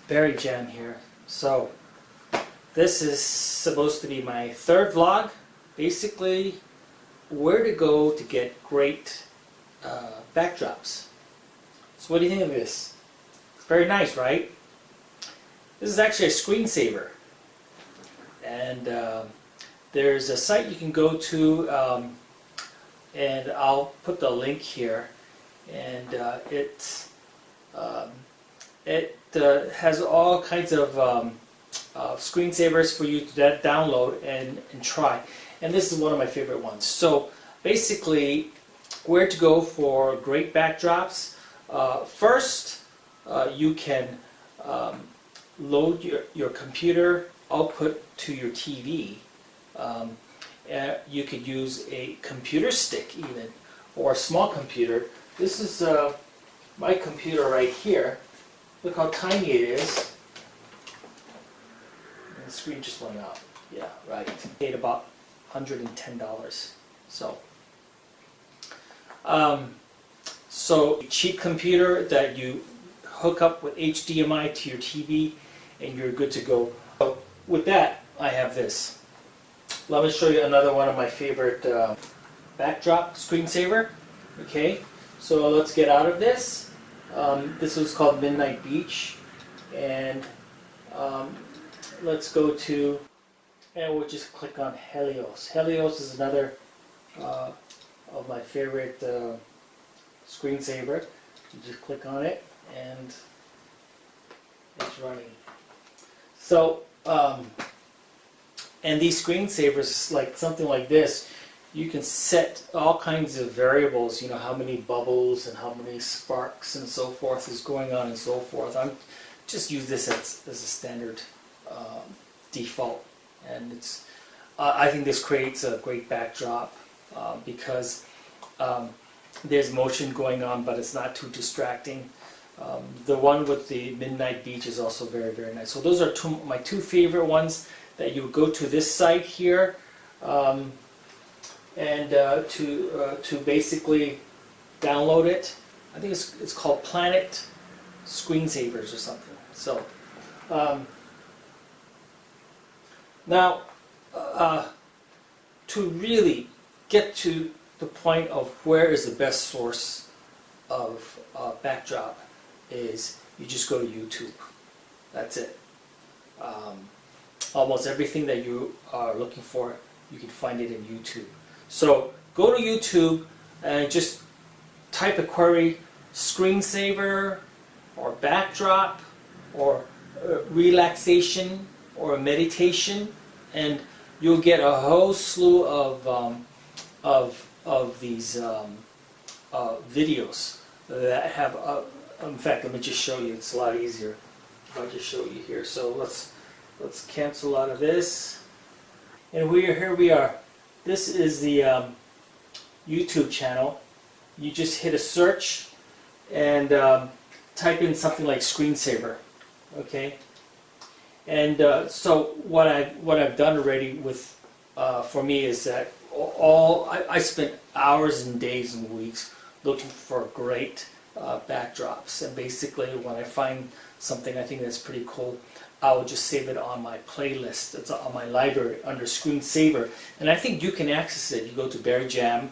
Berry Jam here. So this is supposed to be my third vlog. Basically, where to go to get great backdrops. So what do you think of this? It's very nice, right? This is actually a screensaver. And there's a site you can go to, and I'll put the link here. And it has all kinds of screensavers for you to download and try. And this is one of my favorite ones. So basically, where to go for great backdrops. First, you can load your computer output to your TV. You could use a computer stick even, or a small computer. This is my computer right here. Look how tiny it is. And the screen just went out. Yeah, right. Paid about $110. So cheap computer that you hook up with HDMI to your TV, and you're good to go. So with that, I have this. Let me show you another one of my favorite backdrop screensaver. Okay, so let's get out of this. This was called Midnight Beach, and let's go to, and we'll just click on Helios. Helios is another of my favorite screensaver. You just click on it and it's running. So, and these screensavers, like something like this, you can set all kinds of variables, you know, how many bubbles and how many sparks and so forth is going on and so forth. I'm just use this as a standard default, and it's I think this creates a great backdrop because there's motion going on, but it's not too distracting. The one with the Midnight Beach is also very, very nice. So those are my two favorite ones that you would go to this site here. And to basically download it. I think it's called Planet Screensavers or something. So now to really get to the point of where is the best source of backdrop is you just go to YouTube. That's it. Almost everything that you are looking for, you can find it in YouTube. So go to YouTube and just type a query, screensaver or backdrop or relaxation or meditation, and you'll get a whole slew of these videos that have. In fact, let me just show you. It's a lot easier if I just show you here. So let's cancel out of this, and here we are. This is the YouTube channel. You just hit a search and type in something like screensaver, okay? And so what I've done already with for me is that I spent hours and days and weeks looking for great backdrops, and basically when I find something I think that's pretty cool, I will just save it on my playlist. It's on my library under screensaver, and I think you can access it. You go to Berry Jam,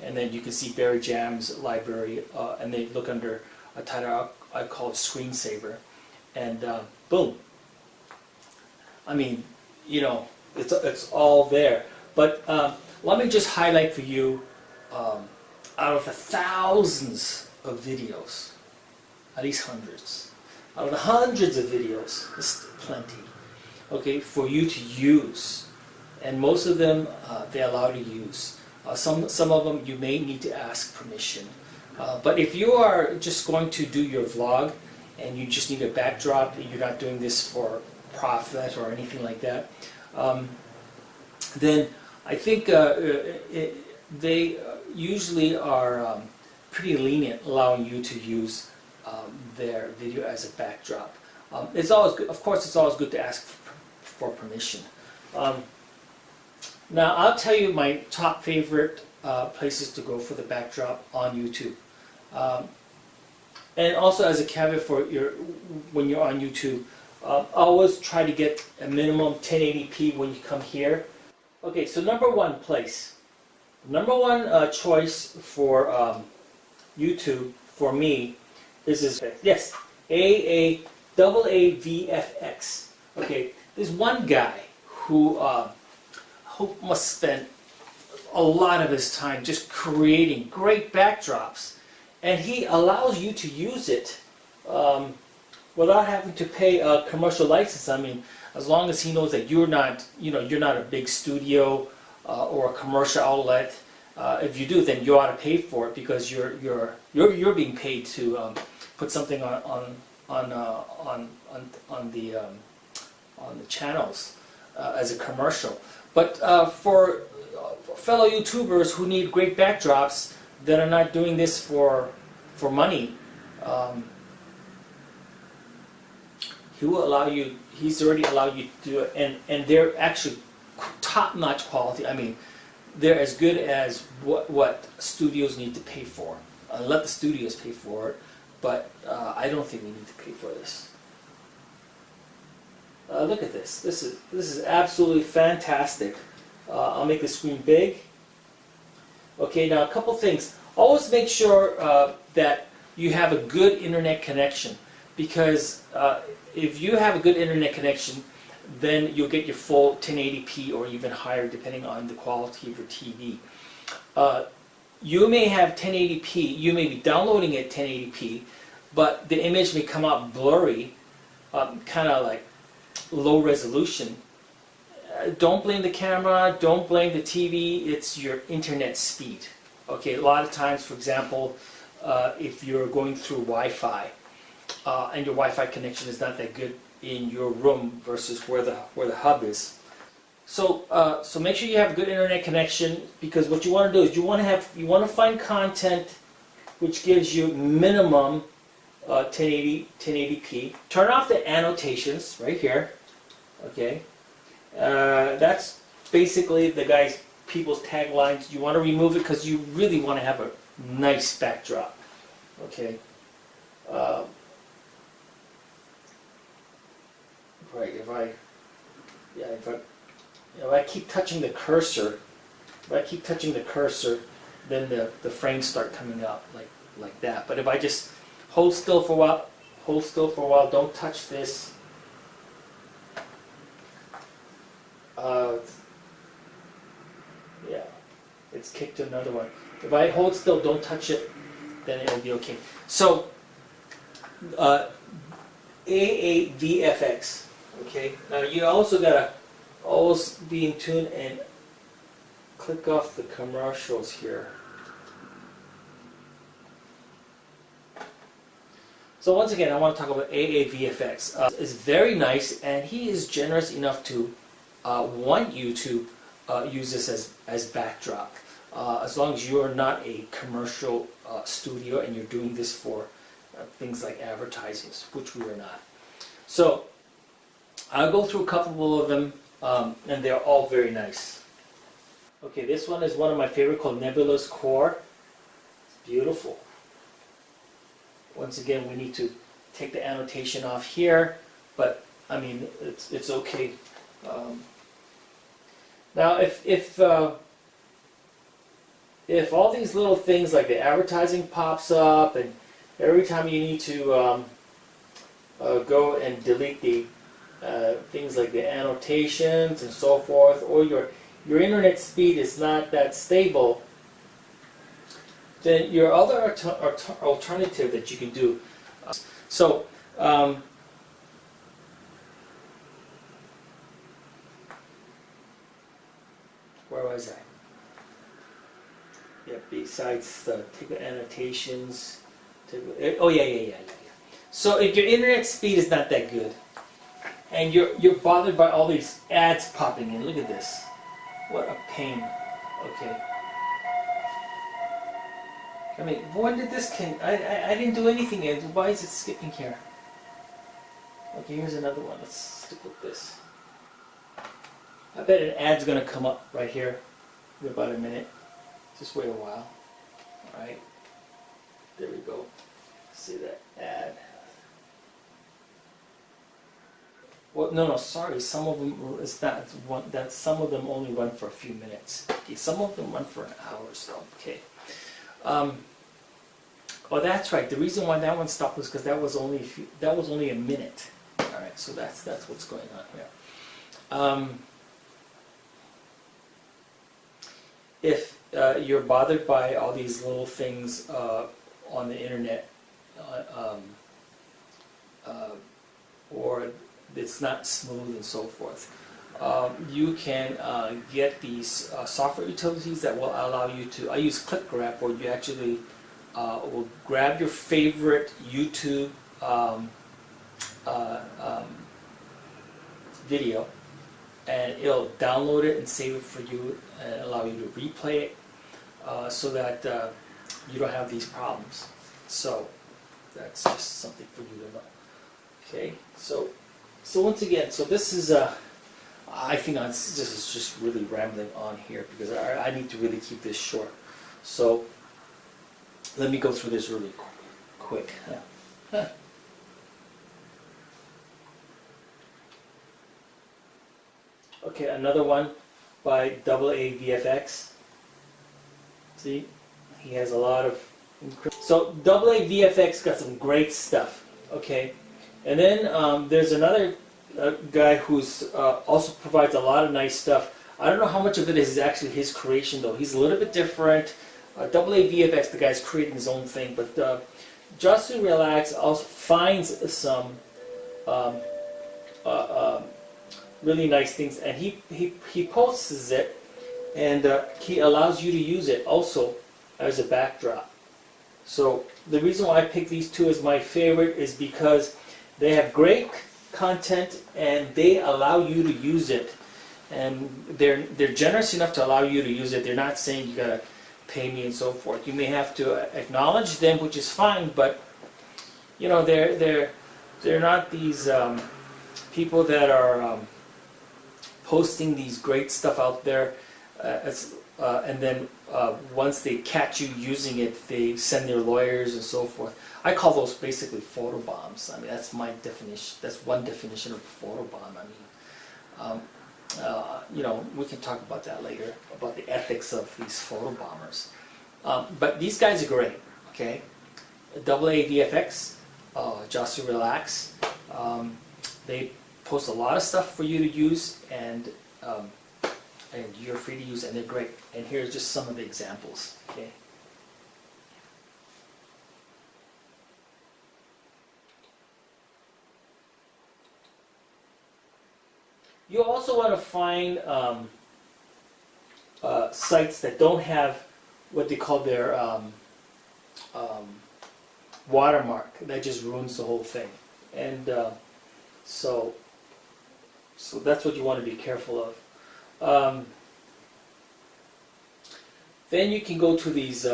and then you can see Berry Jam's library, and they look under a title I call it screensaver, and boom. I mean, you know, it's all there. But let me just highlight for you, out of the thousands of videos, at least hundreds. Out of the hundreds of videos, there's plenty, okay, for you to use, and most of them they allow you to use. Some of them you may need to ask permission, but if you are just going to do your vlog and you just need a backdrop, and you're not doing this for profit or anything like that, then I think they usually are pretty lenient, allowing you to use their video as a backdrop. It's always good, of course, it's always good to ask for permission. Now I'll tell you my top favorite places to go for the backdrop on YouTube. And also as a caveat for when you're on YouTube, always try to get a minimum 1080p when you come here. Okay, so number one place. Number one choice for YouTube for me is yes, AA VFX. Okay, there's one guy who must spend a lot of his time just creating great backdrops, and he allows you to use it without having to pay a commercial license. I mean, as long as he knows that you're not, you're not a big studio or a commercial outlet. If you do, then you ought to pay for it because you're being paid to put something on the channels as a commercial. But for fellow YouTubers who need great backdrops that are not doing this for money, he will allow you. He's already allowed you to do it, and they're actually top-notch quality. I mean, they're as good as what studios need to pay for. Let the studios pay for it, but I don't think we need to pay for this. Look at this. This is absolutely fantastic. I'll make the screen big. Okay, now a couple things. Always make sure that you have a good internet connection, because if you have a good internet connection, then you'll get your full 1080p or even higher depending on the quality of your TV. You may have 1080p, you may be downloading it 1080p, but the image may come out blurry, kind of like low resolution. Don't blame the camera, don't blame the TV, it's your internet speed. Okay, a lot of times, for example, if you're going through Wi-Fi and your Wi-Fi connection is not that good in your room versus where the hub is. So so make sure you have a good internet connection, because what you want to do is you want to find content which gives you minimum 1080p. Turn off the annotations right here. Okay, that's basically the people's taglines. You want to remove it because you really want to have a nice backdrop. Okay. Right. If I keep touching the cursor, then the frames start coming up like that. But if I just hold still for a while, don't touch this. Yeah, it's kicked to another one. If I hold still, don't touch it, then it'll be okay. So, AA VFX. Okay. Now you also gotta always be in tune and click off the commercials here. So once again, I want to talk about AA VFX. It's very nice, and he is generous enough to want you to use this as backdrop. As long as you're not a commercial studio and you're doing this for things like advertising, which we are not. So I'll go through a couple of them, and they're all very nice. Okay, this one is one of my favorite, called Nebulous Core. It's beautiful. Once again, we need to take the annotation off here, but I mean, it's okay. Now, if all these little things like the advertising pops up, and every time you need to go and delete the things like the annotations and so forth, or your internet speed is not that stable, then your other alternative that you can do. Where was I? Yeah, besides take the annotations. Oh yeah. So if your internet speed is not that good, and you're bothered by all these ads popping in, look at this. What a pain. Okay. I mean, when did this I didn't do anything yet. Why is it skipping here? Okay, here's another one. Let's stick with this. I bet an ad's going to come up right here in about a minute. Just wait a while. Alright. There we go. See that ad. Well, no, sorry. Some of them is that one. That some of them only run for a few minutes. Okay, some of them run for an hour or so. Okay. Oh, that's right. The reason why that one stopped was because that was only a minute. All right. So that's what's going on here. If you're bothered by all these little things on the internet, or it's not smooth and so forth, you can get these software utilities that will allow you to. I use Click Grab, where you actually will grab your favorite YouTube video, and it'll download it and save it for you and allow you to replay it, so that you don't have these problems. So that's just something for you to know. Okay, so once again, so this is I think this is just really rambling on here because I need to really keep this short. So let me go through this really quick. Okay, another one by AA VFX. See, he has a lot of. So AA VFX got some great stuff. Okay, and then there's another guy who's also provides a lot of nice stuff. I don't know how much of it is actually his creation though. He's a little bit different. AA VFX, the guy's creating his own thing, but JoshuRelax also finds some really nice things, and he posts it, and he allows you to use it also as a backdrop. So the reason why I picked these two as my favorite is because they have great content and they allow you to use it, and they're generous enough to allow you to use it. They're not saying you gotta pay me and so forth. You may have to acknowledge them, which is fine, but you know they're not these people that are posting these great stuff out there, and then once they catch you using it, they send their lawyers and so forth. I call those basically photo bombs. I mean, that's my definition. That's one definition of photobomb. I mean, you know, we can talk about that later, about the ethics of these photo bombers. But these guys are great. Okay, AA VFX, JoshuRelax. They post a lot of stuff for you to use, and you're free to use, and they're great. And here's just some of the examples. Okay. You also want to find sites that don't have what they call their watermark. That just ruins the whole thing. And so that's what you want to be careful of. Then you can go to these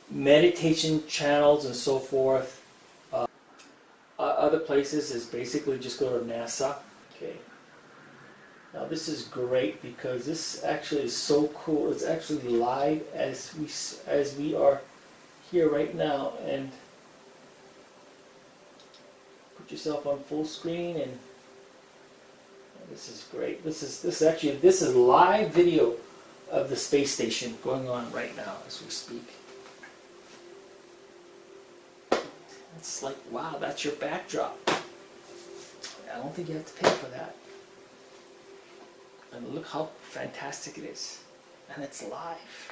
meditation channels and so forth. Other places is basically just go to NASA. Okay. Now this is great because this actually is so cool. It's actually live as we are here right now, and put yourself on full screen, and this is great. This is live video of the space station going on right now as we speak. It's like, wow, that's your backdrop. I don't think you have to pay for that. And look how fantastic it is. And it's live.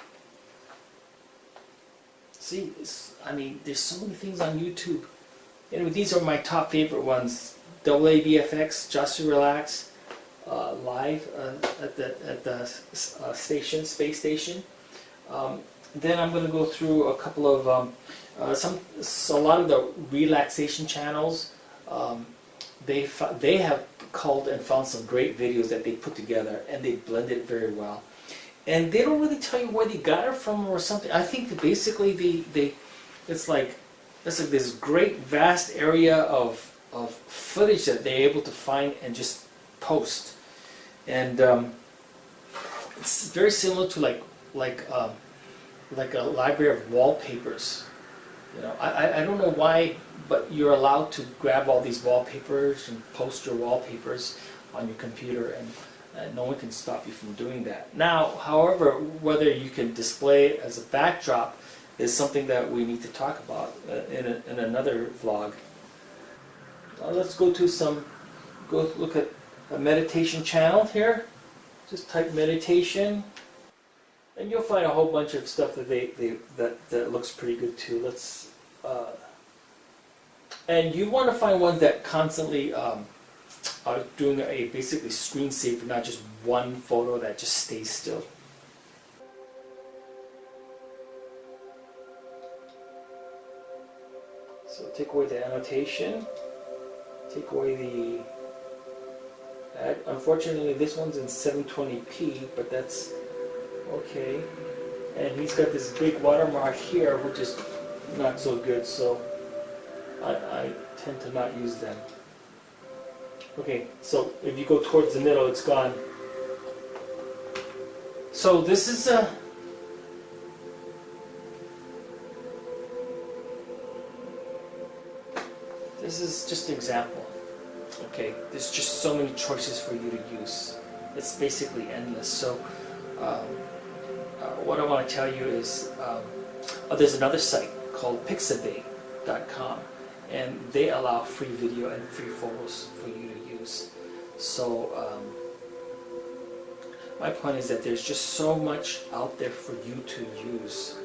See, I mean, there's so many things on YouTube. Anyway, these are my top favorite ones. AA VFX, JoshuRelax, live at the station, space station. Then I'm going to go through a couple of a lot of the relaxation channels. They have called and found some great videos that they put together, and they blend it very well. And they don't really tell you where they got it from or something. I think that basically it's like this great vast area of footage that they're able to find and just post. And it's very similar to like a library of wallpapers. You know, I don't know why, but you're allowed to grab all these wallpapers and post your wallpapers on your computer, and no one can stop you from doing that. Now, however, whether you can display it as a backdrop is something that we need to talk about in another vlog. Let's go look at a meditation channel here. Just type meditation, and you'll find a whole bunch of stuff that that looks pretty good too. And you want to find ones that constantly are doing a basically screensaver, not just one photo that just stays still. So take away the annotation, take away the ad. Unfortunately, this one's in 720p, but that's okay. And he's got this big watermark here, which is not so good, so I tend to not use them. Okay, so if you go towards the middle, it's gone. So this is just an example. Okay, there's just so many choices for you to use. It's basically endless. So what I want to tell you is there's another site called pixabay.com, and they allow free video and free photos for you to use. So my point is that there's just so much out there for you to use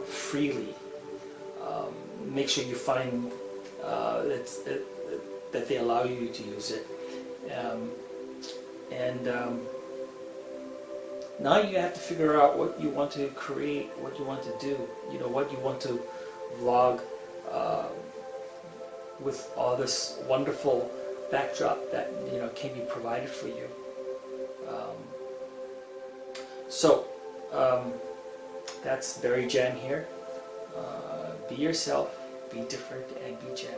freely. Make sure you find that they allow you to use it. Now you have to figure out what you want to create, what you want to do, you know, what you want to vlog with all this wonderful backdrop that, you know, can be provided for you. That's Barry Jan here. Be yourself, be different, and be Jan.